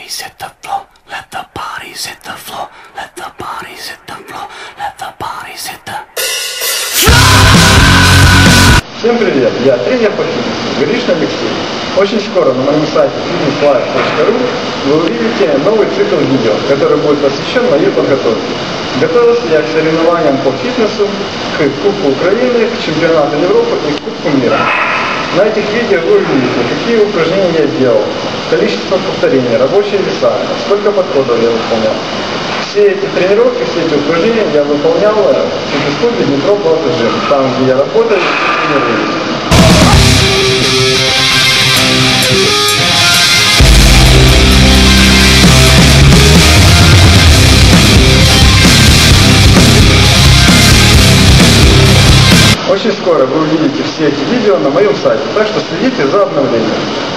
bodies hit the floor. Let the bodies hit the floor. Let the bodies hit the floor. Let the bodies hit the floor. Всем привет, я тренер по фитнесу Гришин Алексей. Очень скоро на моем сайте fitnesslife.ru вы увидите новый цикл видео, который будет посвящен моей подготовке. Готовился я к соревнованиям по фитнесу, к Кубку Украины, к Чемпионату Европы и к Кубку мира. На этих видео вы увидите, какие упражнения я делал, количество повторений, рабочие веса, сколько подходов я выполнял. Все эти тренировки, все эти упражнения я выполнял в фитнес-клубе Днепро Плата Джим, там, где я работаю и тренируюсь. Очень скоро вы увидите все эти видео на моем сайте, так что следите за обновлением.